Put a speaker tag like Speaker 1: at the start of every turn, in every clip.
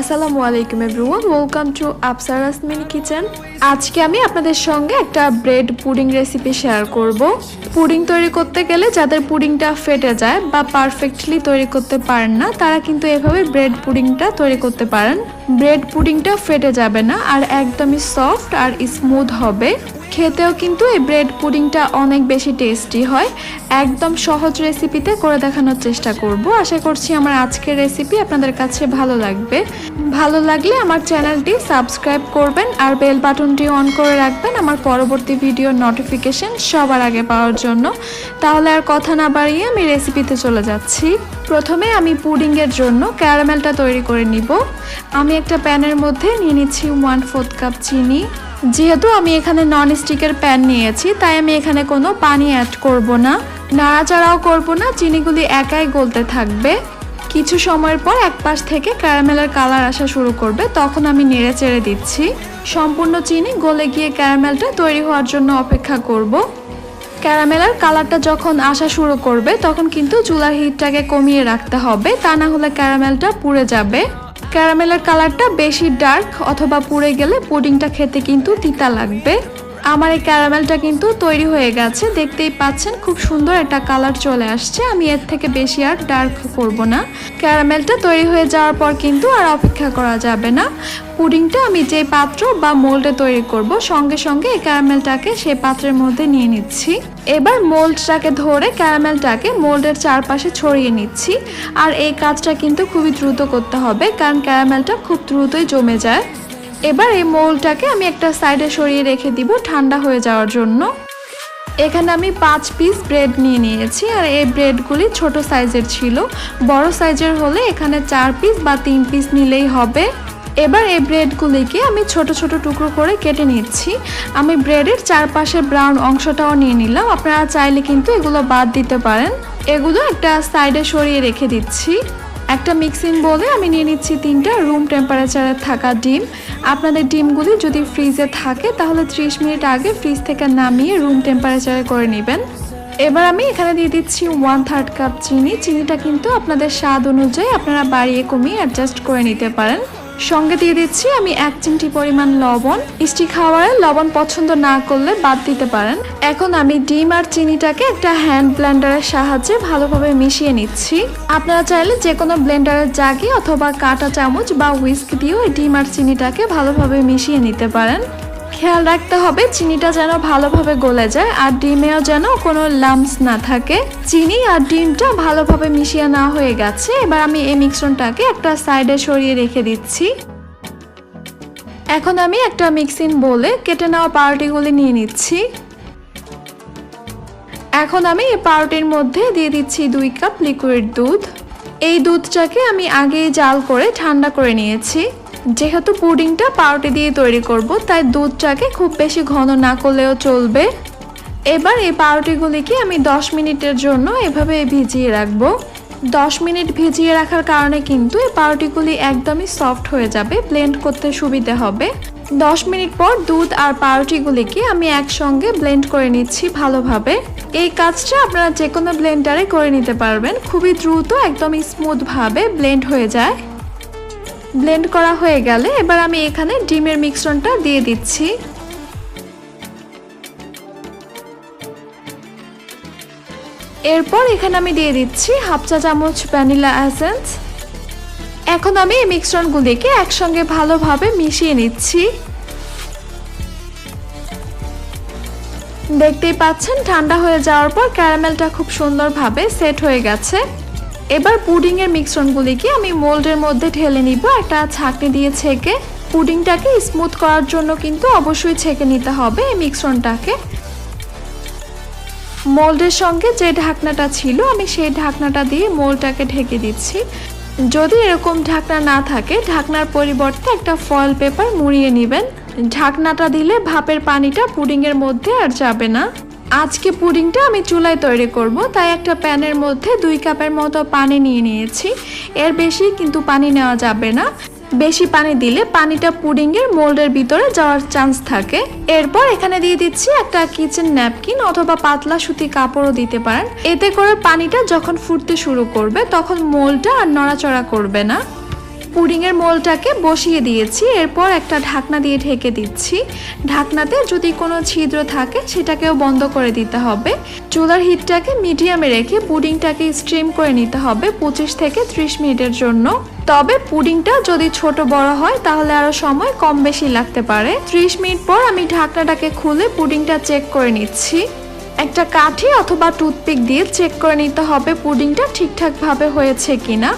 Speaker 1: আসসালামু আলাইকুম everyone, welcome to Afsara's mini kitchen. আজকে আমি আপনাদের সঙ্গে একটা ব্রেড পুডিং রেসিপি শেয়ার করব। পুডিং তৈরি করতে গেলে যাদের পুডিংটা ফেটে যায় বা পারফেক্টলি তৈরি করতে পারেন না, তারা কিন্তু এভাবে ব্রেড পুডিংটা তৈরি করতে পারেন। ব্রেড পুডিংটা ফেটে যাবে না আর একদমই সফট আর স্মুথ হবে। খেতেও কিন্তু এই ব্রেড পুডিংটা অনেক বেশি টেস্টি হয়। একদম সহজ রেসিপিতে করে দেখানোর চেষ্টা করব। আশা করছি আমার আজকের রেসিপি আপনাদের কাছে ভালো লাগবে। ভালো লাগলে আমার চ্যানেলটি সাবস্ক্রাইব করবেন আর বেল বাটনটি অন করে রাখবেন আমার পরবর্তী ভিডিওর নোটিফিকেশন সবার আগে পাওয়ার জন্য। তাহলে আর কথা না বাড়িয়ে আমি রেসিপিতে চলে যাচ্ছি। প্রথমে আমি পুডিংয়ের জন্য ক্যারামেলটা তৈরি করে নিব। আমি একটা প্যানের মধ্যে নিয়ে নিচ্ছি 1/4 কাপ চিনি। যেহেতু আমি এখানে নন স্টিকের প্যান নিয়েছি, তাই আমি এখানে কোনো পানি অ্যাড করব না, নাড়াচাড়াও করব না, চিনিগুলি একাই গলতে থাকবে। কিছু সময়ের পর এক পাশ থেকে ক্যারামেলের কালার আসা শুরু করবে, তখন আমি নেড়ে চেড়ে দিচ্ছি। সম্পূর্ণ চিনি গলে গিয়ে ক্যারামেলটা তৈরি হওয়ার জন্য অপেক্ষা করব। ক্যারামেলের কালারটা যখন আসা শুরু করবে তখন কিন্তু চুলার হিটটাকে কমিয়ে রাখতে হবে, তা না হলে ক্যারামেলটা পুড়ে যাবে। ক্যারামেলের কালারটা বেশি ডার্ক অথবা পুড়ে গেলে পুডিংটা খেতে কিন্তু তিতা লাগবে। আমার এই ক্যারামেলটা কিন্তু তৈরি হয়ে গেছে, দেখতেই পাচ্ছেন খুব সুন্দর একটা কালার চলে আসছে। আমি এর থেকে বেশি আর ডার্ক করব না। ক্যারামেলটা তৈরি হয়ে যাওয়ার পর কিন্তু আর অপেক্ষা করা যাবে না। পুডিংটা আমি যে পাত্র বা মোল্ডে তৈরি করব, সঙ্গে সঙ্গে এই ক্যারামেলটাকে সেই পাত্রের মধ্যে নিয়ে নিচ্ছি। এবার মোল্ডটাকে ধরে ক্যারামেলটাকে মোল্ডের চারপাশে ছড়িয়ে নিচ্ছি। আর এই কাজটা কিন্তু খুবই দ্রুত করতে হবে, কারণ ক্যারামেলটা খুব দ্রুতই জমে যায়। এবার এই মোল্ডটাকে আমি একটা সাইডে সরিয়ে রেখে দিব ঠান্ডা হয়ে যাওয়ার জন্য। এখানে আমি 5 পিস ব্রেড নিয়ে নিয়েছি আর এই ব্রেডগুলি ছোট সাইজের ছিল। বড় সাইজের হলে এখানে 4 পিস বা 3 পিস নিলেই হবে। এবার এই ব্রেডগুলিকে আমি ছোট ছোট টুকরো করে কেটে নিচ্ছি। আমি ব্রেডের চারপাশে ব্রাউন অংশটাও নিয়ে নিলাম, আপনারা চাইলে কিন্তু এগুলো বাদ দিতে পারেন। এগুলো একটা সাইডে সরিয়ে রেখে দিচ্ছি। একটা মিক্সিং বোলে আমি নিয়ে নিচ্ছি 3টা রুম টেম্পারেচারে থাকা ডিম। আপনাদের ডিমগুলি যদি ফ্রিজে থাকে তাহলে 30 মিনিট আগে ফ্রিজ থেকে নামিয়ে রুম টেম্পারেচারে করে নেবেন। এবার আমি এখানে দিয়ে দিচ্ছি 1/3 কাপ চিনি। চিনিটা কিন্তু আপনাদের স্বাদ অনুযায়ী আপনারা বাড়িয়ে কমিয়ে অ্যাডজাস্ট করে নিতে পারেন। সঙ্গে দিয়ে দিচ্ছি আমি 1 চিমটি পরিমাণ লবণ। মিষ্টি খাবারে লবণ পছন্দ না করলে বাদ দিতে পারেন। এখন আমি ডিম আর চিনিটাকে একটা হ্যান্ড ব্লেন্ডারের সাহায্যে ভালোভাবে মিশিয়ে নিচ্ছি। আপনারা চাইলে যে কোনো ব্লেন্ডারের জাগে অথবা কাঁটা চামচ বা হুইস্ক দিয়েও ডিম আর চিনিটাকে ভালোভাবে মিশিয়ে নিতে পারেন। খেয়াল রাখতে হবে চিনিটা যেন ভালোভাবে গলে যায় আর ডিমেও যেন কোনো লাম্পস না থাকে। চিনি আর ডিমটা ভালোভাবে মিশিয়ে নেওয়া হয়ে গেছে। এবার আমি এই মিশ্রণটাকে একটা সাইডে সরিয়ে রেখে দিচ্ছি। এখন আমি একটা মিক্সিং বোলে কেটে নেওয়া পাউরুটিগুলি নিয়ে নিচ্ছি। এখন আমি এই পাউরুটির মধ্যে দিয়ে দিচ্ছি 2 কাপ লিকুইড দুধ। এই দুধটাকে আমি আগেই জাল করে ঠান্ডা করে নিয়েছি। যেহেতু পুডিংটা পাউরুটি দিয়ে তৈরি করব, তাই দুধটাকে খুব বেশি ঘন না করলেও চলবে। এবার এই পাউরুটিগুলিকে আমি 10 মিনিটের জন্য এভাবে ভিজিয়ে রাখবো। 10 মিনিট ভিজিয়ে রাখার কারণে কিন্তু এই পাউরুটিগুলি একদমই সফট হয়ে যাবে, ব্লেন্ড করতে সুবিধা হবে। 10 মিনিট পর দুধ আর পাউরুটিগুলিকে আমি একসঙ্গে ব্লেন্ড করে নিচ্ছি ভালোভাবে। এই কাজটা আপনারা যে কোনো ব্লেন্ডারে করে নিতে পারবেন, খুবই দ্রুত একদমই স্মুথভাবে ব্লেন্ড হয়ে যায়। ব্লেন্ড করা হয়ে গেলে এবার আমি এখানে ডিমের মিশ্রণটা দিয়ে দিচ্ছি। এরপর এখানে আমি দিয়ে দিচ্ছি 1/2 চা চামচ ভ্যানিলা এসেন্স। এখন আমি এই মিশ্রণগুলিকে একসঙ্গে ভালোভাবে মিশিয়ে নিচ্ছি। দেখতেই পাচ্ছেন ঠান্ডা হয়ে যাওয়ার পর ক্যারামেলটা খুব সুন্দরভাবে সেট হয়ে গেছে। এবার পুডিংয়ের মিশ্রণগুলিকে আমি মোল্ডের মধ্যে ঢেলে নিব একটা ছাঁকনি দিয়ে ছেঁকে। পুডিংটাকে স্মুথ করার জন্য কিন্তু অবশ্যই ছেঁকে নিতে হবে এই মিশ্রণটাকে। মোল্ডের সঙ্গে যে ঢাকনাটা ছিল আমি সেই ঢাকনাটা দিয়ে মোল্ডটাকে ঢেকে দিচ্ছি। যদি এরকম ঢাকনা না থাকে, ঢাকনার পরিবর্তে একটা ফয়েল পেপার মুড়িয়ে নেবেন। ঢাকনাটা দিলে ভাপের পানিটা পুডিংয়ের মধ্যে আর যাবে না। আজকে পুডিংটা আমি চুলায় তৈরি করব, তাই একটা প্যানের মধ্যে 2 কাপের মতো পানি নিয়ে নিয়েছি। এর বেশি কিন্তু পানি নেওয়া যাবে না, বেশি পানি দিলে পানিটা পুডিংয়ের মোল্ডের ভিতরে যাওয়ার চান্স থাকে। এরপর এখানে দিয়ে দিচ্ছি একটা কিচেন ন্যাপকিন অথবা পাতলা সুতি কাপড়ও দিতে পারেন। এতে করে পানিটা যখন ফুটতে শুরু করবে তখন মোল্ডটা আর নড়াচড়া করবে না। পুডিংয়ের মোলটাকে বসিয়ে দিয়েছি, এরপর একটা ঢাকনা দিয়ে ঢেকে দিচ্ছি। ঢাকনাতে যদি কোনো ছিদ্র থাকে সেটাকেও বন্ধ করে দিতে হবে। চুলার হিটটাকে মিডিয়ামে রেখে পুডিংটাকে স্টিম করে নিতে হবে 25 থেকে 30 মিনিটের জন্য। তবে পুডিংটা যদি ছোট বড় হয় তাহলে আরো সময় কম বেশি লাগতে পারে। 30 মিনিট পর আমি ঢাকনাটাকে খুলে পুডিংটা চেক করে নিচ্ছি। একটা কাঠি অথবা টুথপিক দিয়ে চেক করে নিতে হবে পুডিংটা ঠিকঠাকভাবে হয়েছে কিনা।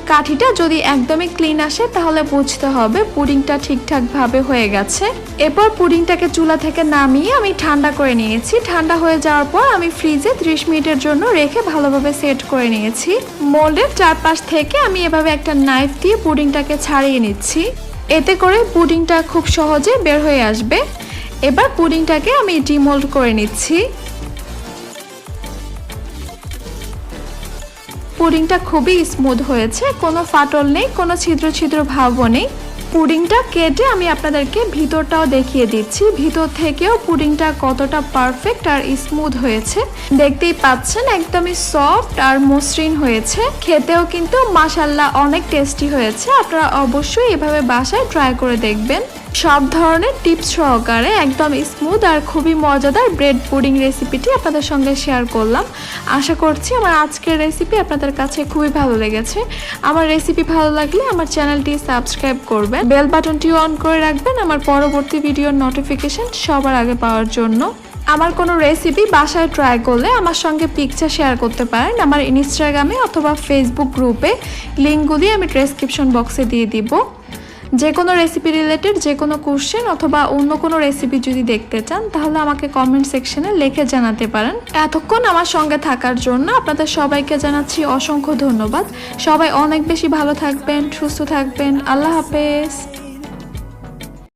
Speaker 1: কাঠিটা যদি একদমই ক্লিন আসে তাহলে বুঝতে হবে পুডিংটা ঠিকঠাকভাবে হয়ে গেছে। এরপর পুডিংটাকে চুলা থেকে নামিয়ে আমি ঠান্ডা করে নিয়েছি। ঠান্ডা হয়ে যাওয়ার পর আমি ফ্রিজে 30 মিনিটের জন্য রেখে ভালোভাবে সেট করে নিয়েছি। মোল্ডের চারপাশ থেকে আমি এভাবে একটা নাইফ দিয়ে পুডিংটাকে ছাড়িয়ে নিচ্ছি। এতে করে পুডিংটা খুব সহজে বের হয়ে আসবে। এবার পুডিংটাকে আমি ডিমোল্ড করে নিচ্ছি। পুডিংটা খুবই স্মুথ হয়েছে, কোনো ফাটল নেই, কোনো ছিদ্র ছিদ্র ভাবও নেই। পুডিংটা কেটে আমি আপনাদেরকে ভিতরটাও দেখিয়ে দিচ্ছি, ভিতর থেকেও পুডিংটা কতটা পারফেক্ট আর স্মুথ হয়েছে। দেখতেই পাচ্ছেন একদমই সফট আর মসৃণ হয়েছে। খেতেও কিন্তু মাশাআল্লাহ অনেক টেস্টি হয়েছে। আপনারা অবশ্যই এভাবে বাসায় ট্রাই করে দেখবেন। সব ধরনের টিপস সহকারে একদম স্মুথ আর খুবই মজাদার ব্রেড পুডিং রেসিপিটি আপনাদের সঙ্গে শেয়ার করলাম। আশা করছি আমার আজকের রেসিপি আপনাদের কাছে খুবই ভালো লেগেছে। আমার রেসিপি ভালো লাগলে আমার চ্যানেলটি সাবস্ক্রাইব করবেন, বেল বাটনটি অন করে রাখবেন আমার পরবর্তী ভিডিওর নোটিফিকেশন সবার আগে পাওয়ার জন্য। আমার কোনো রেসিপি বাসায় ট্রাই করলে আমার সঙ্গে পিকচার শেয়ার করতে পারেন আমার ইনস্টাগ্রামে অথবা ফেসবুক গ্রুপে। লিঙ্কগুলি আমি ডেসক্রিপশন বক্সে দিয়ে দিব। যে কোনো রেসিপি রিলেটেড যে কোনো কোশ্চেন অথবা অন্য কোনো রেসিপি যদি দেখতে চান তাহলে আমাকে কমেন্ট সেকশনে লিখে জানাতে পারেন। এতক্ষণ আমার সঙ্গে থাকার জন্য আপনাদের সবাইকে জানাচ্ছি অসংখ্য ধন্যবাদ। সবাই অনেক বেশি ভালো থাকবেন, সুস্থ থাকবেন। আল্লাহ হাফেজ।